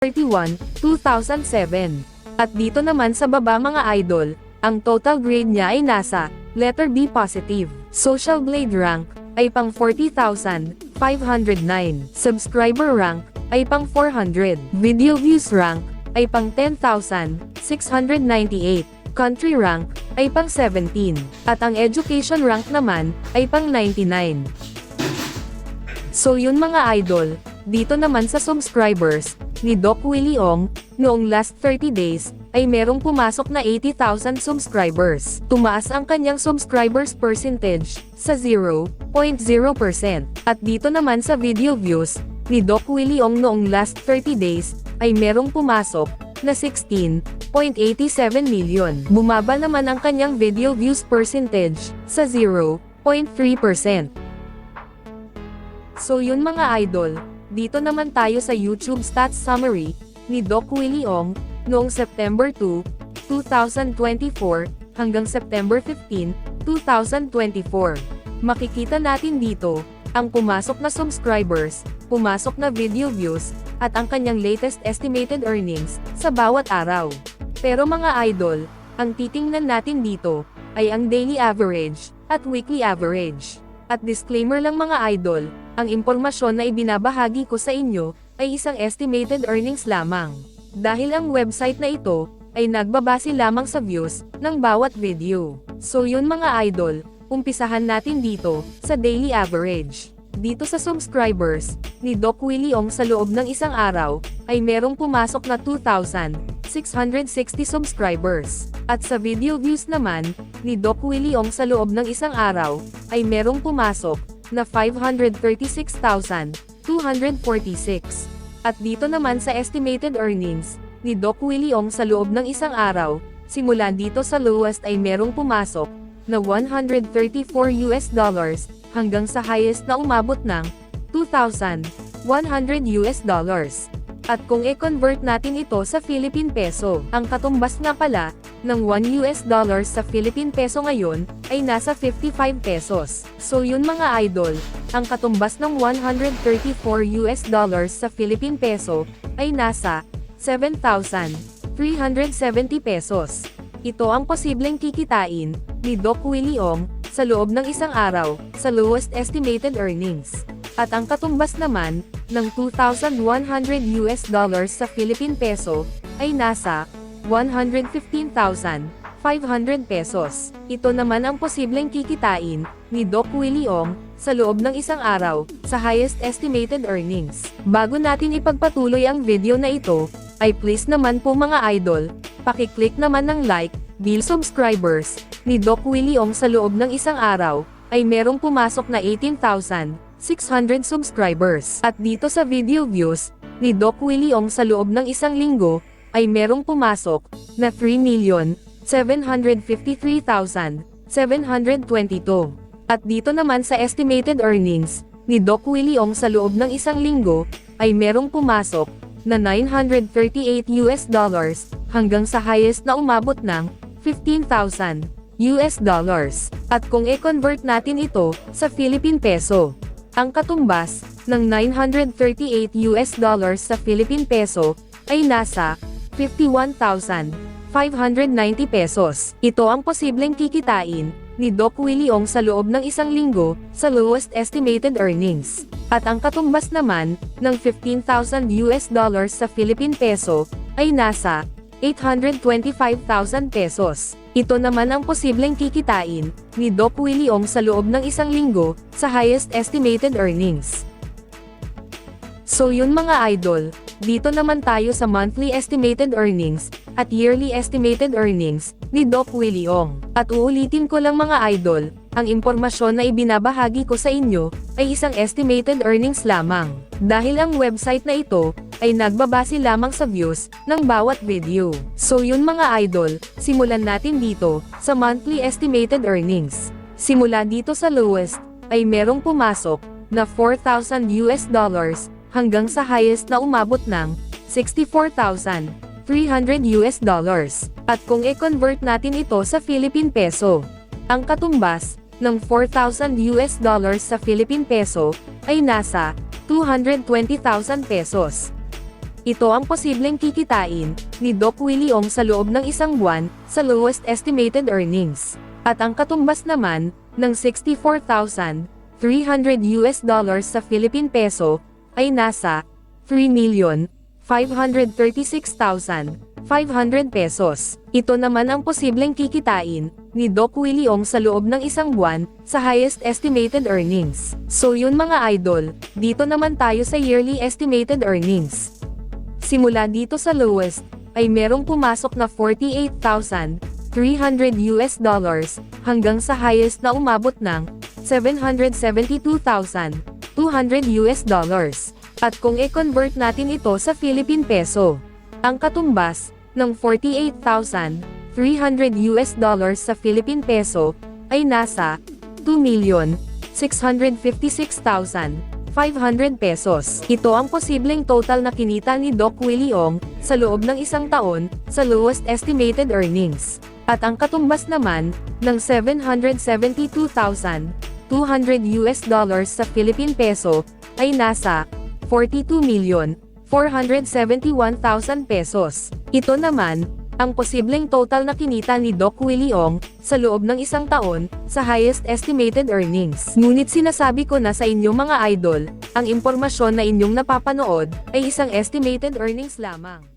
31, 2007. At dito naman sa baba mga idol, ang total grade niya ay nasa letter B positive. Social Blade rank ay pang 40,509. Subscriber rank ay pang 400. Video views rank ay pang 10,698. Country rank ay pang 17. At ang education rank naman ay pang 99. So yun mga idol, dito naman sa subscribers ni Doc Willie Ong, noong last 30 days, ay merong pumasok na 80,000 subscribers. Tumaas ang kanyang subscribers percentage sa 0.0%. At dito naman sa video views ni Doc Willie Ong noong last 30 days, ay merong pumasok na 16.87 million. Bumaba naman ang kanyang video views percentage sa 0.3%. So yun mga idol, dito naman tayo sa YouTube Stats Summary ni Doc Willie Ong noong September 2, 2024 hanggang September 15, 2024. Makikita natin dito ang pumasok na subscribers, pumasok na video views, at ang kanyang latest estimated earnings sa bawat araw. Pero mga idol, ang titingnan natin dito ay ang daily average at weekly average. At disclaimer lang mga idol, ang impormasyon na ibinabahagi ko sa inyo ay isang estimated earnings lamang. Dahil ang website na ito ay nagbabase lamang sa views ng bawat video. So yun mga idol, umpisahan natin dito sa daily average. Dito sa subscribers ni Doc Willie Ong sa loob ng isang araw ay merong pumasok na 2,660 subscribers. At sa video views naman ni Doc Willie Ong sa loob ng isang araw ay merong pumasok na 536,246. At dito naman sa estimated earnings ni Doc Willie Ong sa loob ng isang araw, simula dito sa lowest ay merong pumasok na $134 hanggang sa highest na umabot ng $2,100. At kung i-convert natin ito sa Philippine Peso, ang katumbas nga pala ng $1 sa Philippine Peso ngayon ay nasa 55 pesos. So yun mga idol, ang katumbas ng $134 sa Philippine Peso ay nasa 7,370 pesos. Ito ang posibleng kikitain ni Doc Willie Ong sa loob ng isang araw sa lowest estimated earnings. At ang katumbas naman ng $2,100 sa Philippine Peso ay nasa 115,500 pesos. Ito naman ang posibleng kikitain ni Doc Willie Ong sa loob ng isang araw sa highest estimated earnings. Bago natin ipagpatuloy ang video na ito, ay please naman po mga idol, pakiclick naman ng like, bill subscribers ni Doc Willie Ong sa loob ng isang araw ay merong pumasok na 18,600 subscribers. At dito sa video views ni Doc Willie Ong sa loob ng isang linggo ay merong pumasok na 3,753,722. At dito naman sa estimated earnings ni Doc Willie Ong sa loob ng isang linggo ay merong pumasok na $938 hanggang sa highest na umabot ng $15,000. At kung i-convert natin ito sa Philippine Peso, ang katumbas ng $938 sa Philippine Peso ay nasa 51,590 pesos. Ito ang posibleng kikitain ni Doc Willie Ong sa loob ng isang linggo sa lowest estimated earnings. At ang katumbas naman ng $15,000 sa Philippine Peso ay nasa 825,000 pesos. Ito naman ang posibleng kikitain ni Doc Willie Ong sa loob ng isang linggo sa highest estimated earnings. So yun mga idol, dito naman tayo sa monthly estimated earnings at yearly estimated earnings ni Doc Willie Ong. At uulitin ko lang mga idol, ang impormasyon na ibinabahagi ko sa inyo ay isang estimated earnings lamang. Dahil ang website na ito ay nagbabase lamang sa views ng bawat video. So yun mga idol, simulan natin dito sa monthly estimated earnings. Simula dito sa lowest ay merong pumasok na $4,000 hanggang sa highest na umabot ng $64,300. At kung i-convert natin ito sa Philippine Peso, ang katumbas ng $4,000 sa Philippine Peso ay nasa 220,000 pesos. Ito ang posibleng kikitain ni Doc Willie Ong sa loob ng isang buwan sa lowest estimated earnings. At ang katumbas naman ng 64,300 US dollars sa Philippine peso ay nasa 3,536,500 pesos. Ito naman ang posibleng kikitain ni Doc Willie Ong sa loob ng isang buwan sa highest estimated earnings. So yun mga idol, dito naman tayo sa yearly estimated earnings. Simula dito sa lowest, ay merong pumasok na 48,300 US dollars, hanggang sa highest na umabot ng 772,200 US dollars. At kung i-convert natin ito sa Philippine peso, ang katumbas ng 48,300 US dollars sa Philippine peso ay nasa 2,656,500 pesos. Ito ang posibleng total na kinita ni Doc Willie Ong sa loob ng isang taon sa lowest estimated earnings. At ang katumbas naman ng 772,200 US dollars sa Philippine peso ay nasa 42,471,000 pesos. Ito naman ang posibleng total na kinita ni Doc Willie Ong sa loob ng isang taon sa highest estimated earnings. Ngunit sinasabi ko na sa inyong mga idol, ang impormasyon na inyong napapanood ay isang estimated earnings lamang.